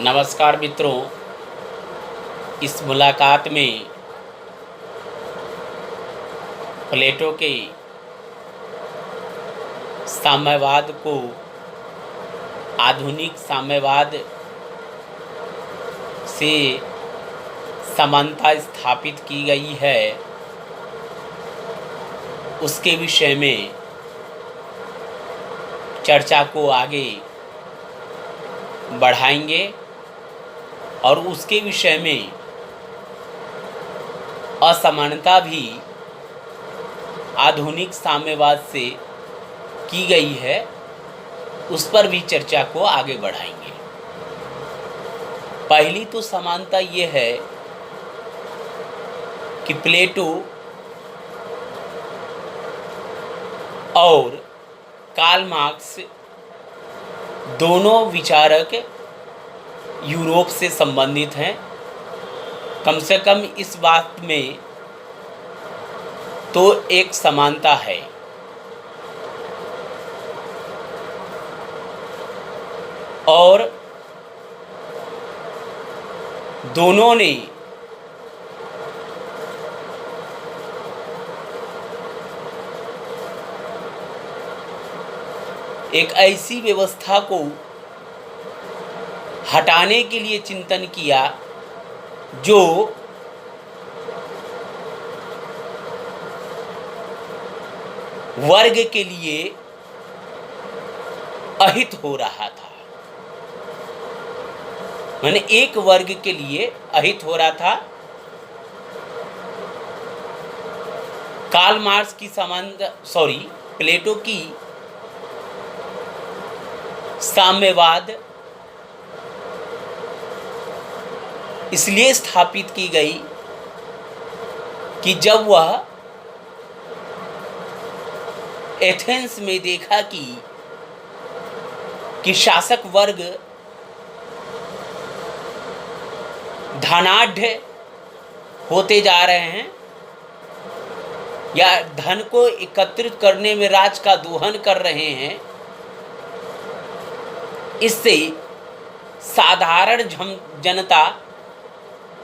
नमस्कार मित्रों, इस मुलाकात में प्लेटो के साम्यवाद को आधुनिक साम्यवाद से समानता स्थापित की गई है, उसके विषय में चर्चा को आगे बढ़ाएंगे और उसके विषय में असमानता भी आधुनिक साम्यवाद से की गई है, उस पर भी चर्चा को आगे बढ़ाएंगे। पहली तो समानता ये है कि प्लेटो और कार्ल मार्क्स दोनों विचारक यूरोप से संबंधित हैं। कम से कम इस बात में तो एक समानता है। और दोनों ने एक ऐसी व्यवस्था को हटाने के लिए चिंतन किया जो वर्ग के लिए अहित हो रहा था। माने एक वर्ग के लिए अहित हो रहा था। कार्ल मार्क्स की प्लेटो की साम्यवाद इसलिए स्थापित की गई कि जब वह एथेंस में देखा कि शासक वर्ग धनाढ़ होते जा रहे हैं या धन को एकत्रित करने में राज का दोहन कर रहे हैं, इससे साधारण जनता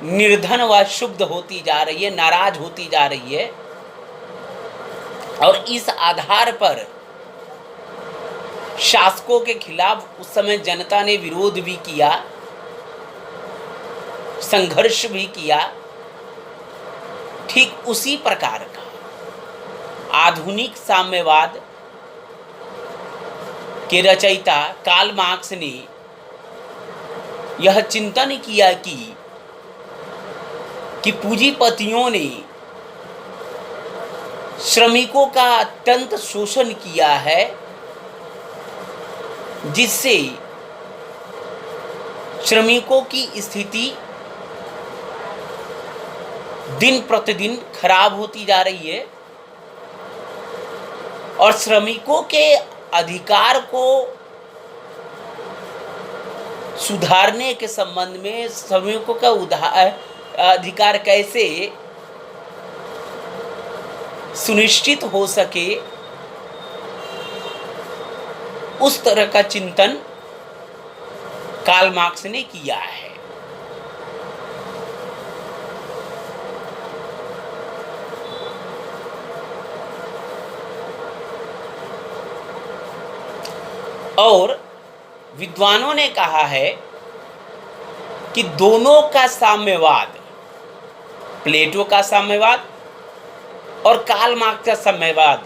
निर्धन व शुद्ध होती जा रही है, नाराज होती जा रही है। और इस आधार पर शासकों के खिलाफ उस समय जनता ने विरोध भी किया, संघर्ष भी किया। ठीक उसी प्रकार का आधुनिक साम्यवाद के रचयिता कार्ल मार्क्स ने यह चिंतन किया कि पूंजीपतियों ने श्रमिकों का अत्यंत शोषण किया है, जिससे श्रमिकों की स्थिति दिन प्रतिदिन खराब होती जा रही है और श्रमिकों के अधिकार को सुधारने के संबंध में श्रमिकों का अधिकार कैसे सुनिश्चित हो सके, उस तरह का चिंतन कार्ल मार्क्स ने किया है। और विद्वानों ने कहा है कि दोनों का साम्यवाद, प्लेटो का साम्यवाद और कार्ल मार्क्स का साम्यवाद,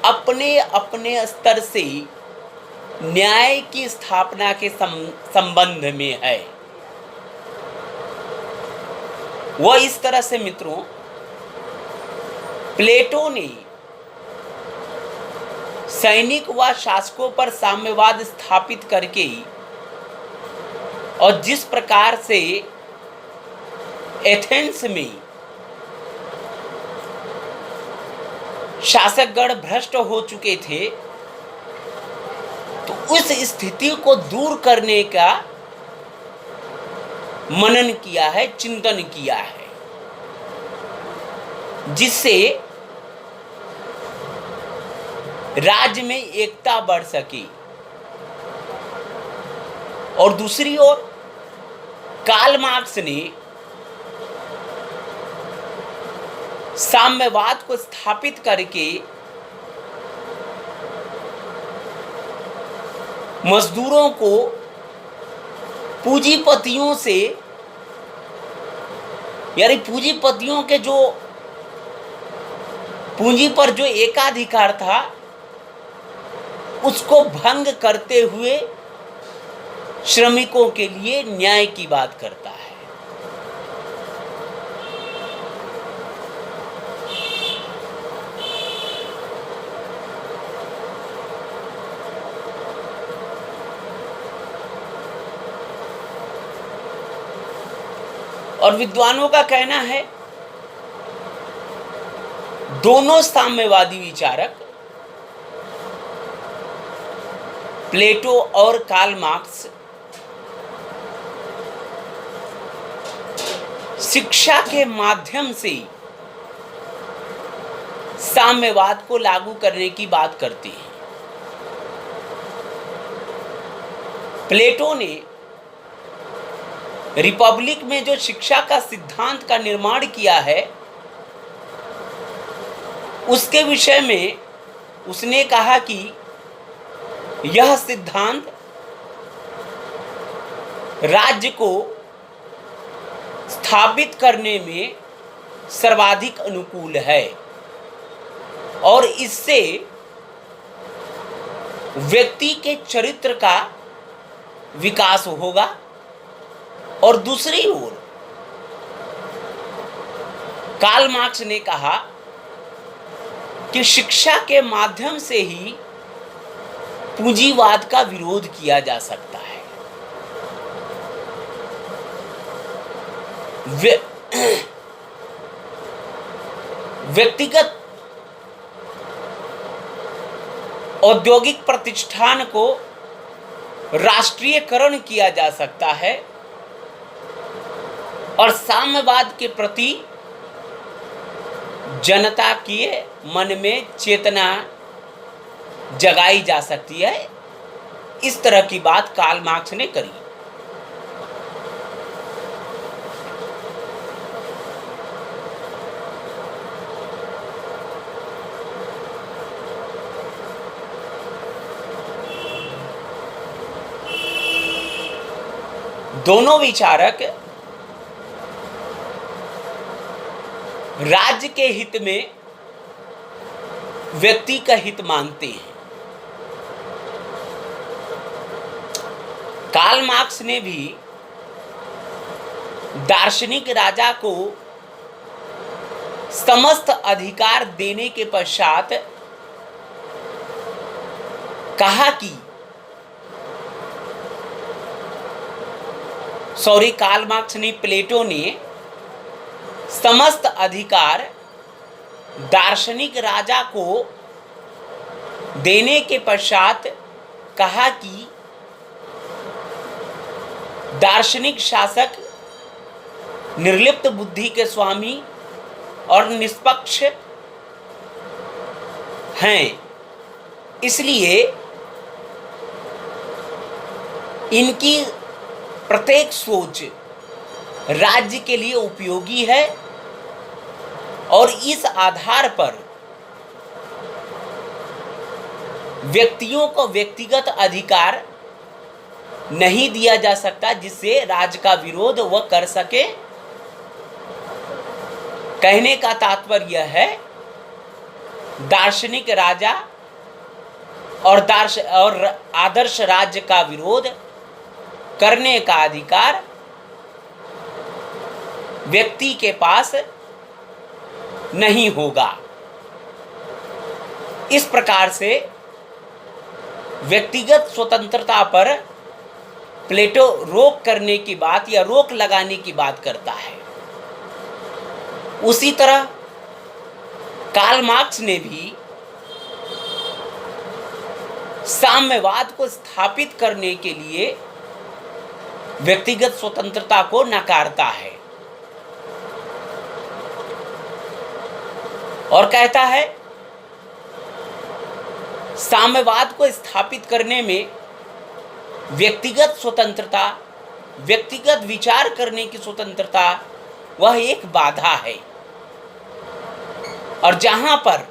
अपने अपने स्तर से न्याय की स्थापना के संबंध में है। वह इस तरह से मित्रों, प्लेटो ने सैनिक व शासकों पर साम्यवाद स्थापित करके और जिस प्रकार से एथेंस में शासकगण भ्रष्ट हो चुके थे, तो उस स्थिति को दूर करने का मनन किया है, चिंतन किया है, जिससे राज्य में एकता बढ़ सके। और दूसरी ओर कार्ल मार्क्स ने साम्यवाद को स्थापित करके मजदूरों को पूंजीपतियों से, यानी पूंजीपतियों के जो पूंजी पर जो एकाधिकार था उसको भंग करते हुए श्रमिकों के लिए न्याय की बात करता है। और विद्वानों का कहना है दोनों साम्यवादी विचारक प्लेटो और कार्ल मार्क्स शिक्षा के माध्यम से साम्यवाद को लागू करने की बात करते हैं। प्लेटो ने रिपब्लिक में जो शिक्षा का सिद्धांत का निर्माण किया है उसके विषय में उसने कहा कि यह सिद्धांत राज्य को स्थापित करने में सर्वाधिक अनुकूल है और इससे व्यक्ति के चरित्र का विकास होगा। और दूसरी ओर कार्ल मार्क्स ने कहा कि शिक्षा के माध्यम से ही पूंजीवाद का विरोध किया जा सकता है। व्यक्तिगत औद्योगिक प्रतिष्ठान को राष्ट्रीयकरण किया जा सकता है और साम्यवाद के प्रति जनता के मन में चेतना जगाई जा सकती है। इस तरह की बात कार्ल मार्क्स ने करी। दोनों विचारक राज्य के हित में व्यक्ति का हित मानते हैं। कार्ल मार्क्स ने भी दार्शनिक राजा को समस्त अधिकार देने के पश्चात कहा कि कार्ल मार्क्स ने प्लेटो ने समस्त अधिकार दार्शनिक राजा को देने के पश्चात कहा कि दार्शनिक शासक निर्लिप्त बुद्धि के स्वामी और निष्पक्ष हैं, इसलिए इनकी प्रत्येक सोच राज्य के लिए उपयोगी है और इस आधार पर व्यक्तियों को व्यक्तिगत अधिकार नहीं दिया जा सकता जिससे राज्य का विरोध वह कर सके। कहने का तात्पर्य यह है दार्शनिक राजा और आदर्श राज्य का विरोध करने का अधिकार व्यक्ति के पास नहीं होगा। इस प्रकार से व्यक्तिगत स्वतंत्रता पर प्लेटो रोक करने की बात या रोक लगाने की बात करता है। उसी तरह कार्ल मार्क्स ने भी साम्यवाद को स्थापित करने के लिए व्यक्तिगत स्वतंत्रता को नकारता है और कहता है साम्यवाद को स्थापित करने में व्यक्तिगत स्वतंत्रता व्यक्तिगत विचार करने की स्वतंत्रता वह एक बाधा है। और जहां पर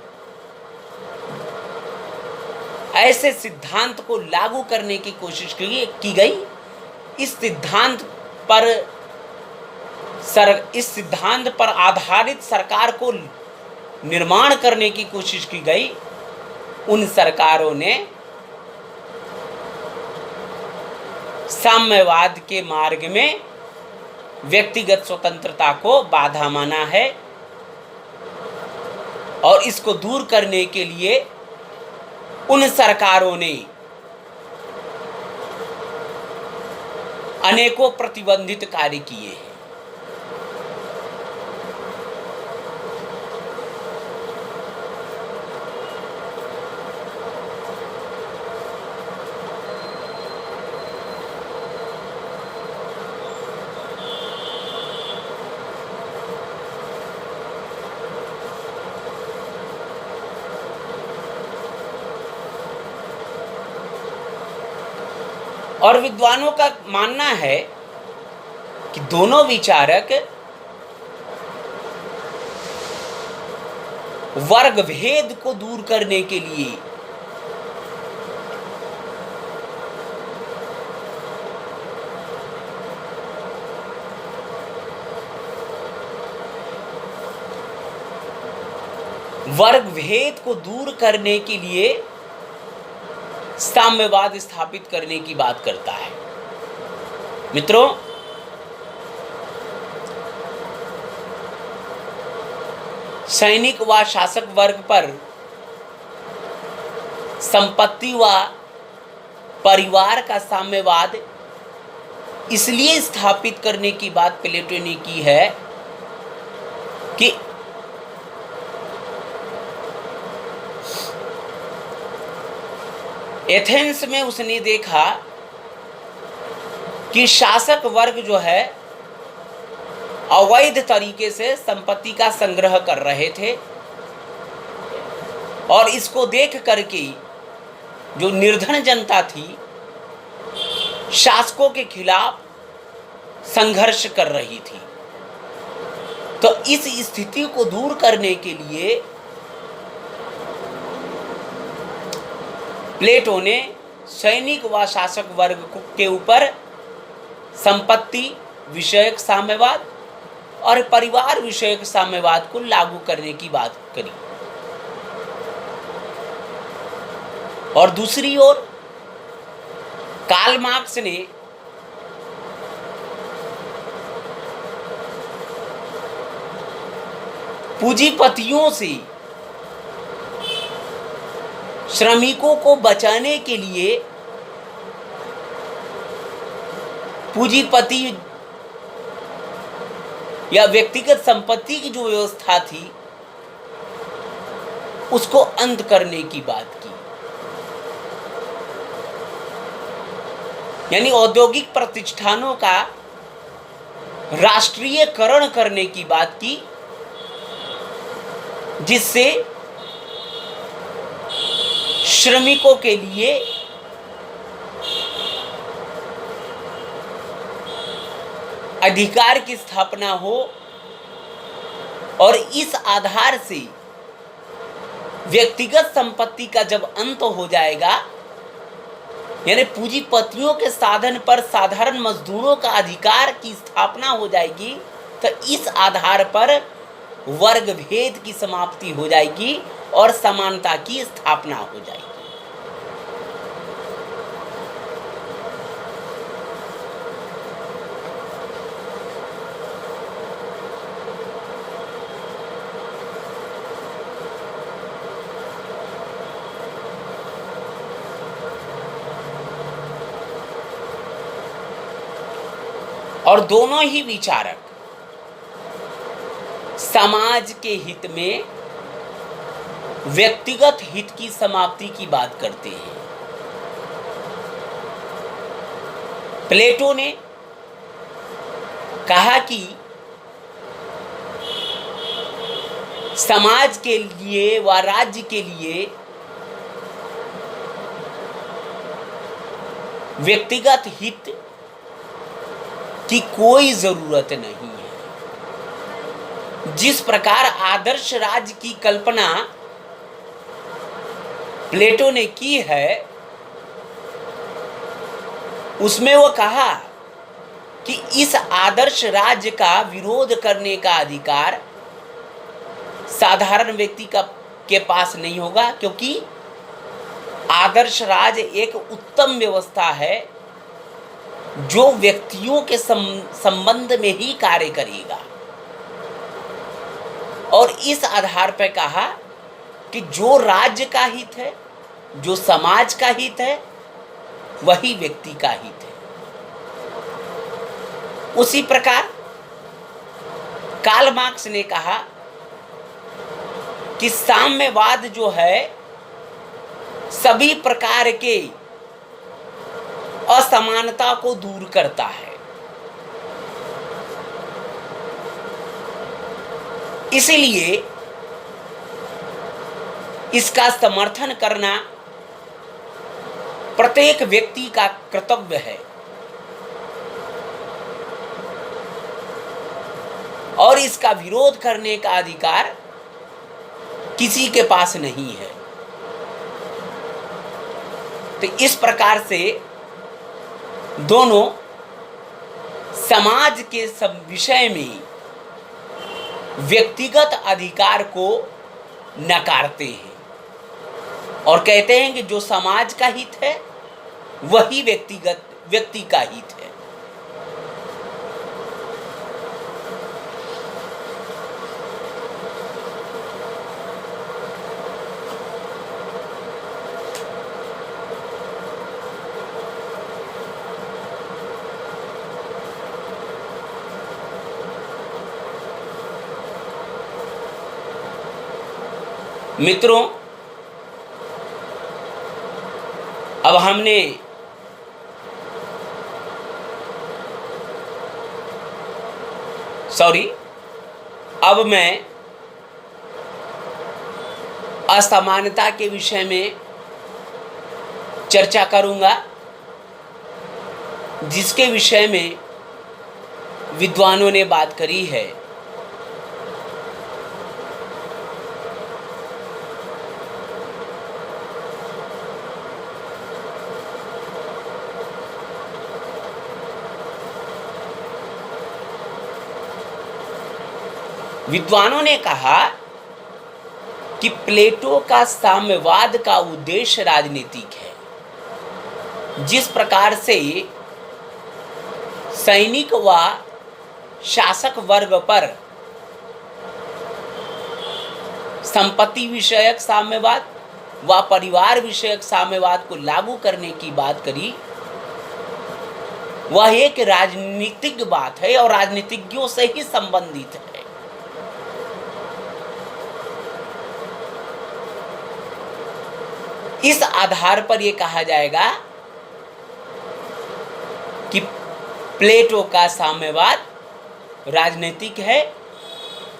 ऐसे सिद्धांत को लागू करने की कोशिश की गई, इस सिद्धांत पर इस सिद्धांत पर आधारित सरकार को निर्माण करने की कोशिश की गई, उन सरकारों ने साम्यवाद के मार्ग में व्यक्तिगत स्वतंत्रता को बाधा माना है। और इसको दूर करने के लिए उन सरकारों ने अनेकों प्रतिबंधित कार्य किए हैं। और विद्वानों का मानना है कि दोनों विचारक वर्ग भेद को दूर करने के लिए साम्यवाद स्थापित करने की बात करता है। मित्रों, सैनिक व शासक वर्ग पर संपत्ति व परिवार का साम्यवाद इसलिए स्थापित करने की बात प्लेटो ने की है कि एथेंस में उसने देखा कि शासक वर्ग जो है अवैध तरीके से संपत्ति का संग्रह कर रहे थे, और इसको देख करके जो निर्धन जनता थी शासकों के खिलाफ संघर्ष कर रही थी। तो इस स्थिति को दूर करने के लिए प्लेटो ने सैनिक व शासक वर्ग के ऊपर संपत्ति विषयक साम्यवाद और परिवार विषयक साम्यवाद को लागू करने की बात करी। और दूसरी ओर कार्ल मार्क्स ने पूंजीपतियों से श्रमिकों को बचाने के लिए पूंजीपति या व्यक्तिगत संपत्ति की जो व्यवस्था थी उसको अंत करने की बात की। यानी औद्योगिक प्रतिष्ठानों का राष्ट्रीयकरण करने की बात की, जिससे श्रमिकों के लिए अधिकार की स्थापना हो, और इस आधार से व्यक्तिगत संपत्ति का जब अंत हो जाएगा, यानी पूंजीपतियों के साधन पर साधारण मजदूरों का अधिकार की स्थापना हो जाएगी, तो इस आधार पर वर्ग भेद की समाप्ति हो जाएगी और समानता की स्थापना हो जाएगी। और दोनों ही विचारक समाज के हित में व्यक्तिगत हित की समाप्ति की बात करते हैं। प्लेटो ने कहा कि समाज के लिए व राज्य के लिए व्यक्तिगत हित की कोई जरूरत नहीं है। जिस प्रकार आदर्श राज्य की कल्पना प्लेटो ने की है, उसमें वो कहा कि इस आदर्श राज्य का विरोध करने का अधिकार साधारण व्यक्ति के पास नहीं होगा, क्योंकि आदर्श राज्य एक उत्तम व्यवस्था है जो व्यक्तियों के संबंध में ही कार्य करेगा। और इस आधार पर कहा कि जो राज्य का हित है, जो समाज का हित है, वही व्यक्ति का हित है। उसी प्रकार कार्ल मार्क्स ने कहा कि साम्यवाद जो है सभी प्रकार के असमानता को दूर करता है, इसलिए इसका समर्थन करना प्रत्येक व्यक्ति का कर्तव्य है और इसका विरोध करने का अधिकार किसी के पास नहीं है। तो इस प्रकार से दोनों समाज के सब विषय में व्यक्तिगत अधिकार को नकारते हैं और कहते हैं कि जो समाज का हित है वही व्यक्ति का हित है। मित्रों, अब हमने अब मैं असमानता के विषय में चर्चा करूंगा, जिसके विषय में विद्वानों ने बात करी है। विद्वानों ने कहा कि प्लेटो का साम्यवाद का उद्देश्य राजनीतिक है। जिस प्रकार से सैनिक व शासक वर्ग पर संपत्ति विषयक साम्यवाद व परिवार विषयक साम्यवाद को लागू करने की बात करी, वह एक राजनीतिक बात है और राजनीतिज्ञों से ही संबंधित है। इस आधार पर यह कहा जाएगा कि प्लेटो का साम्यवाद राजनीतिक है,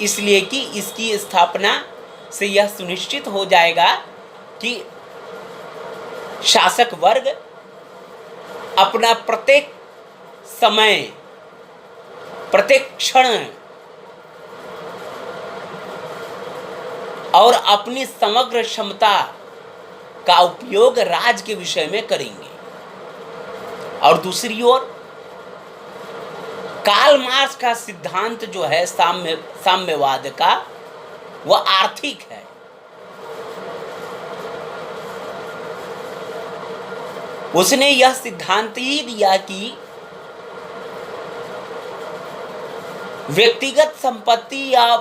इसलिए कि इसकी स्थापना से यह सुनिश्चित हो जाएगा कि शासक वर्ग अपना प्रत्येक समय, प्रत्येक क्षण और अपनी समग्र क्षमता का उपयोग राज के विषय में करेंगे। और दूसरी ओर कार्ल मार्क्स का सिद्धांत जो है साम्यवाद का, वह आर्थिक है। उसने यह सिद्धांत ही दिया कि व्यक्तिगत संपत्ति या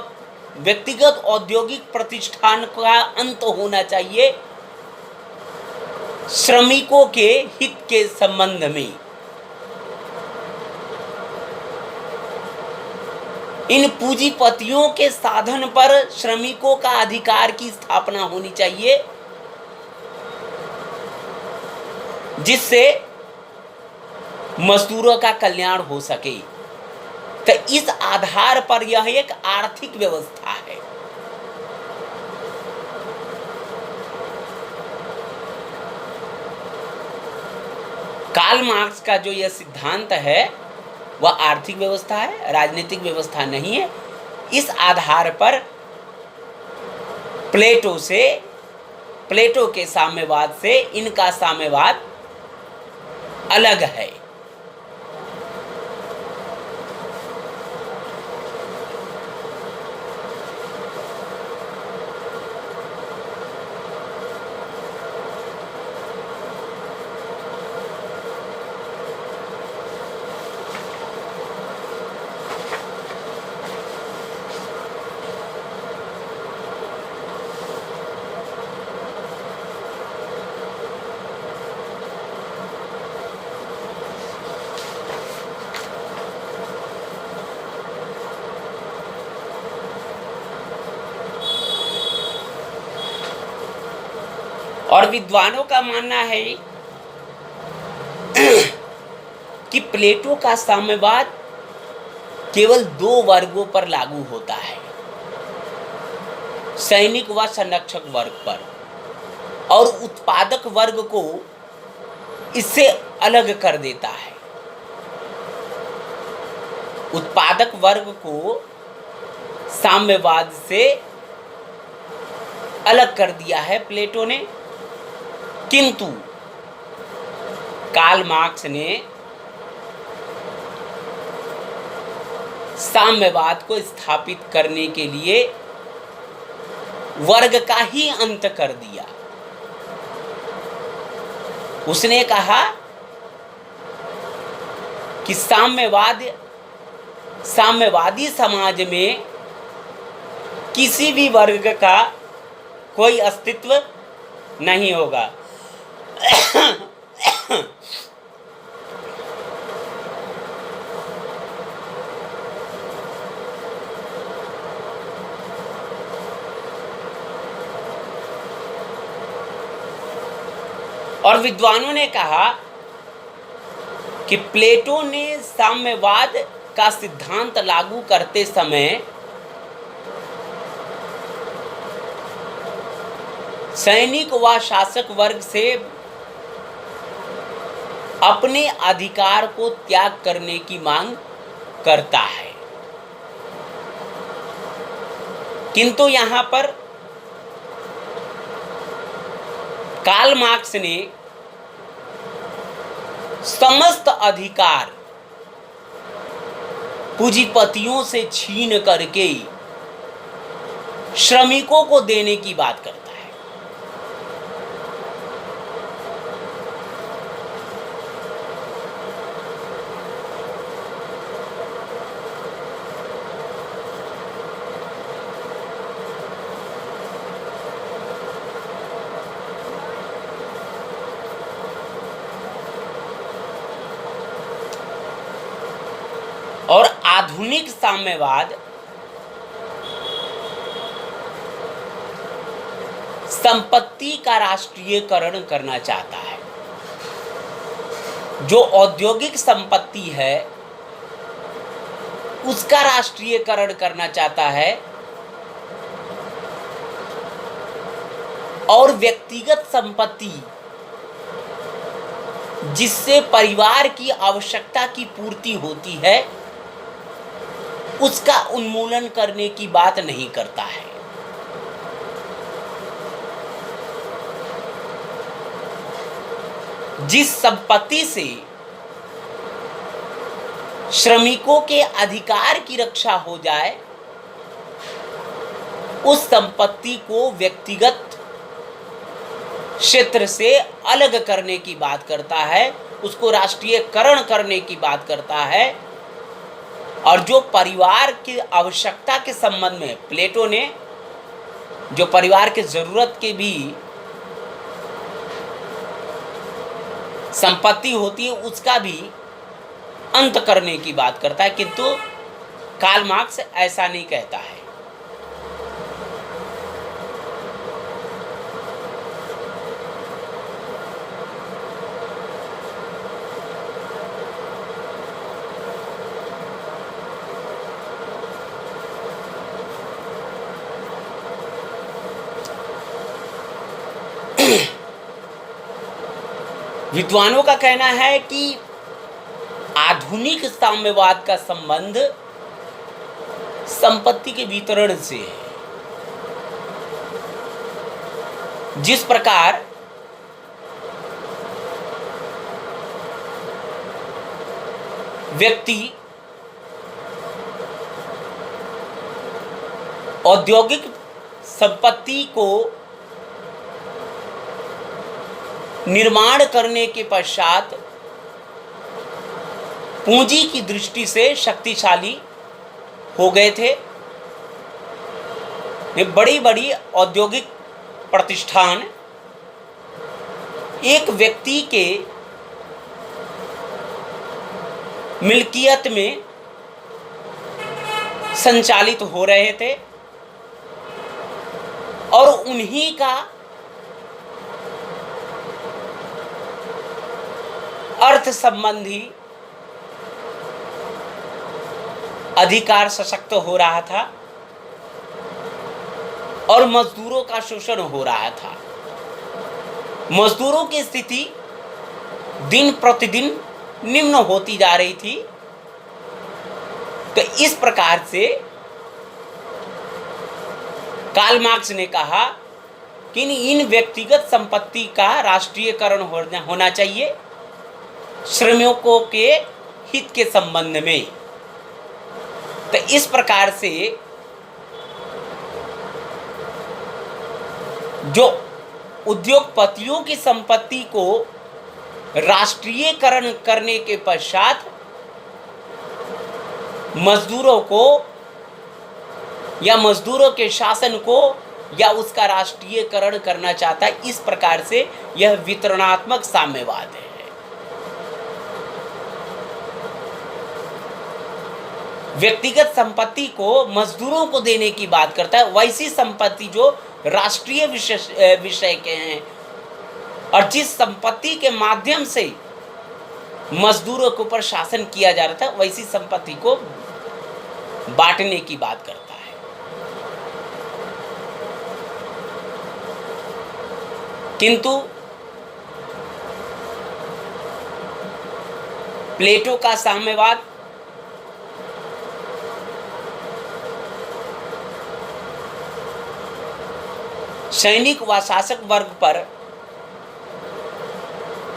व्यक्तिगत औद्योगिक प्रतिष्ठान का अंत होना चाहिए श्रमिकों के हित के संबंध में। इन पूंजीपतियों के साधन पर श्रमिकों का अधिकार की स्थापना होनी चाहिए, जिससे मजदूरों का कल्याण हो सके। तो इस आधार पर यह एक आर्थिक व्यवस्था है। कार्ल मार्क्स का जो यह सिद्धांत है, वह आर्थिक व्यवस्था है, राजनीतिक व्यवस्था नहीं है। इस आधार पर प्लेटो के साम्यवाद से इनका साम्यवाद अलग है। और विद्वानों का मानना है कि प्लेटो का साम्यवाद केवल दो वर्गों पर लागू होता है, सैनिक व संरक्षक वर्ग पर, और उत्पादक वर्ग को इससे अलग कर देता है। उत्पादक वर्ग को साम्यवाद से अलग कर दिया है प्लेटो ने, किंतु कार्ल मार्क्स ने साम्यवाद को स्थापित करने के लिए वर्ग का ही अंत कर दिया। उसने कहा कि साम्यवादी समाज में किसी भी वर्ग का कोई अस्तित्व नहीं होगा। और विद्वानों ने कहा कि प्लेटो ने साम्यवाद का सिद्धांत लागू करते समय सैनिक व शासक वर्ग से अपने अधिकार को त्याग करने की मांग करता है, किंतु यहां पर कार्ल मार्क्स ने समस्त अधिकार पूंजीपतियों से छीन करके श्रमिकों को देने की बात करता है। और आधुनिक साम्यवाद संपत्ति का राष्ट्रीयकरण करना चाहता है। जो औद्योगिक संपत्ति है उसका राष्ट्रीयकरण करना चाहता है, और व्यक्तिगत संपत्ति जिससे परिवार की आवश्यकता की पूर्ति होती है उसका उन्मूलन करने की बात नहीं करता है। जिस संपत्ति से श्रमिकों के अधिकार की रक्षा हो जाए उस संपत्ति को व्यक्तिगत क्षेत्र से अलग करने की बात करता है, उसको राष्ट्रीयकरण करने की बात करता है। और जो परिवार की आवश्यकता के संबंध में प्लेटो ने जो परिवार के जरूरत के भी संपत्ति होती है उसका भी अंत करने की बात करता है, किंतु कार्ल मार्क्स ऐसा नहीं कहता है। विद्वानों का कहना है कि आधुनिक साम्यवाद का संबंध संपत्ति के वितरण से है। जिस प्रकार व्यक्ति औद्योगिक संपत्ति को निर्माण करने के पश्चात पूंजी की दृष्टि से शक्तिशाली हो गए थे। ये बड़ी बड़ी औद्योगिक प्रतिष्ठान एक व्यक्ति के मिल्कियत में संचालित हो रहे थे और उन्हीं का अर्थ संबंधी अधिकार सशक्त हो रहा था और मजदूरों का शोषण हो रहा था। मजदूरों की स्थिति दिन प्रतिदिन निम्न होती जा रही थी। तो इस प्रकार से कार्ल मार्क्स ने कहा कि इन व्यक्तिगत संपत्ति का राष्ट्रीयकरण होना चाहिए श्रमिकों के हित के संबंध में। तो इस प्रकार से जो उद्योगपतियों की संपत्ति को राष्ट्रीयकरण करने के पश्चात मजदूरों को या मजदूरों के शासन को या उसका राष्ट्रीयकरण करना चाहता है। इस प्रकार से यह वितरणात्मक साम्यवाद है। व्यक्तिगत संपत्ति को मजदूरों को देने की बात करता है, वैसी संपत्ति जो राष्ट्रीय विषय के हैं और जिस संपत्ति के माध्यम से मजदूरों के ऊपर शासन किया जा रहा था, वैसी संपत्ति को बांटने की बात करता है। किंतु प्लेटो का साम्यवाद सैनिक व शासक वर्ग पर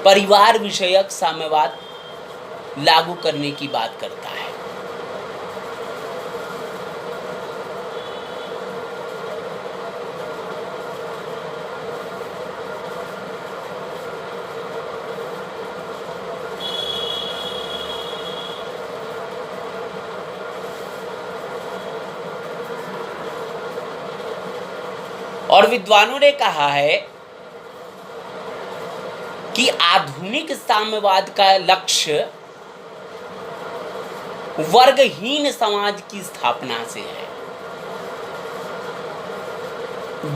परिवार विषयक साम्यवाद लागू करने की बात करता है। और विद्वानों ने कहा है कि आधुनिक साम्यवाद का लक्ष्य वर्गहीन समाज की स्थापना से है।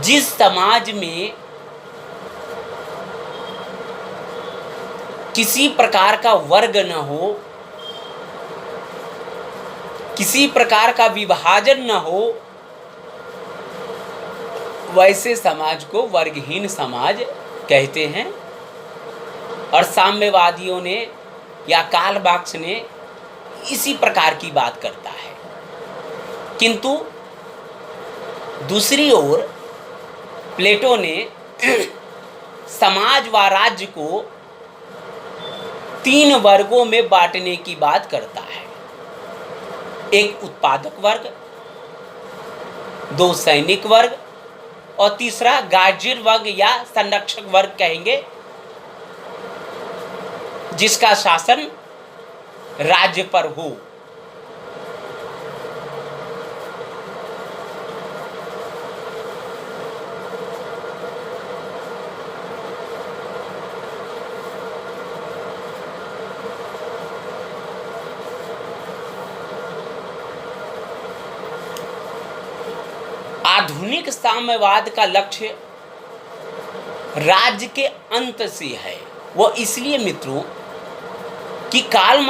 जिस समाज में किसी प्रकार का वर्ग न हो, किसी प्रकार का विभाजन न हो, वैसे समाज को वर्गहीन समाज कहते हैं। और साम्यवादियों ने या कार्ल मार्क्स ने इसी प्रकार की बात करता है। किंतु दूसरी ओर प्लेटो ने समाज व राज्य को 3 वर्गों में बांटने की बात करता है। एक उत्पादक वर्ग, 2 सैनिक वर्ग और तीसरा गार्जियन वर्ग या संरक्षक वर्ग कहेंगे, जिसका शासन राज्य पर हो। आधुनिक साम्यवाद का लक्ष्य राज्य के अंत से है। वो इसलिए मित्रों कि कार्ल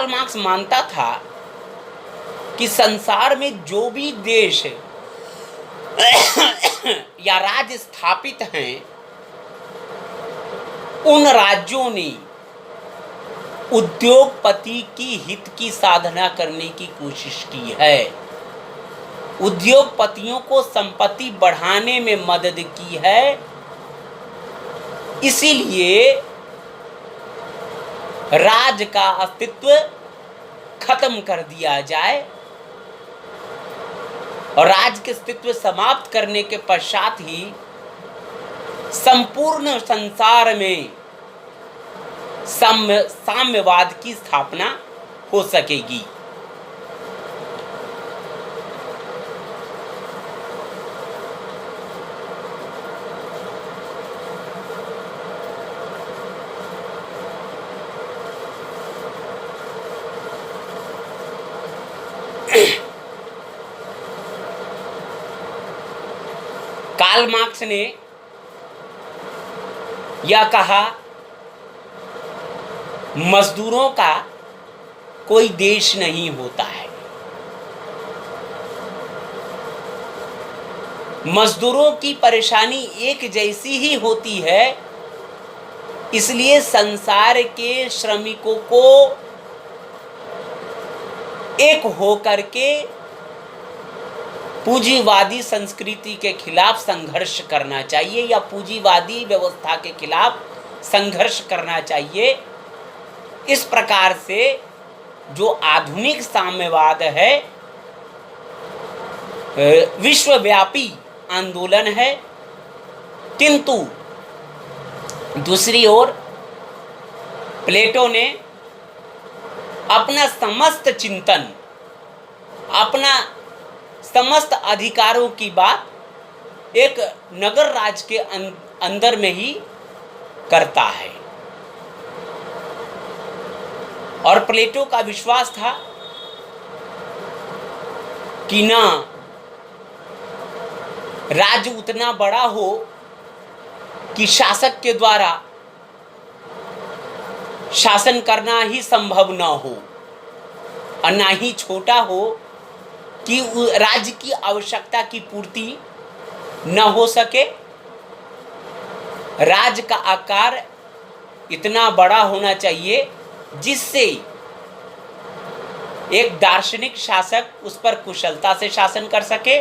मार्क्स मानता था कि संसार में जो भी देश या राज्य स्थापित हैं, उन राज्यों ने उद्योगपति की हित की साधना करने की कोशिश की है, उद्योगपतियों को संपत्ति बढ़ाने में मदद की है। इसीलिए राज का अस्तित्व खत्म कर दिया जाए और राज के अस्तित्व समाप्त करने के पश्चात ही संपूर्ण संसार में साम्यवाद की स्थापना हो सकेगी। कार्ल मार्क्स ने यह कहा, मजदूरों का कोई देश नहीं होता है, मजदूरों की परेशानी एक जैसी ही होती है, इसलिए संसार के श्रमिकों को एक होकर के पूंजीवादी संस्कृति के खिलाफ संघर्ष करना चाहिए या पूंजीवादी व्यवस्था के खिलाफ संघर्ष करना चाहिए। इस प्रकार से जो आधुनिक साम्यवाद है विश्वव्यापी आंदोलन है, किंतु दूसरी ओर प्लेटो ने अपना समस्त चिंतन, अपना समस्त अधिकारों की बात एक नगर राज के अंदर में ही करता है। और प्लेटो का विश्वास था कि ना राज्य उतना बड़ा हो कि शासक के द्वारा शासन करना ही संभव न हो, और ना ही छोटा हो कि राज्य की आवश्यकता की पूर्ति न हो सके। राज्य का आकार इतना बड़ा होना चाहिए जिससे एक दार्शनिक शासक उस पर कुशलता से शासन कर सके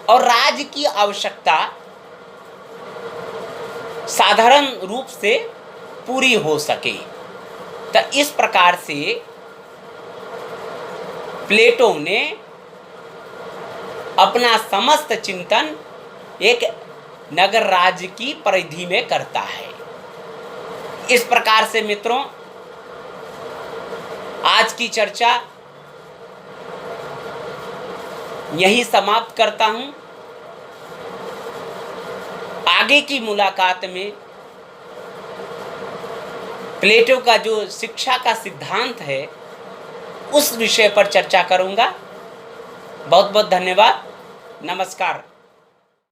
और राज्य की आवश्यकता साधारण रूप से पूरी हो सके। तो इस प्रकार से प्लेटो ने अपना समस्त चिंतन एक नगर राज्य की परिधि में करता है। इस प्रकार से मित्रों, आज की चर्चा यही समाप्त करता हूं। आगे की मुलाकात में प्लेटो का जो शिक्षा का सिद्धांत है उस विषय पर चर्चा करूंगा। बहुत बहुत धन्यवाद। नमस्कार।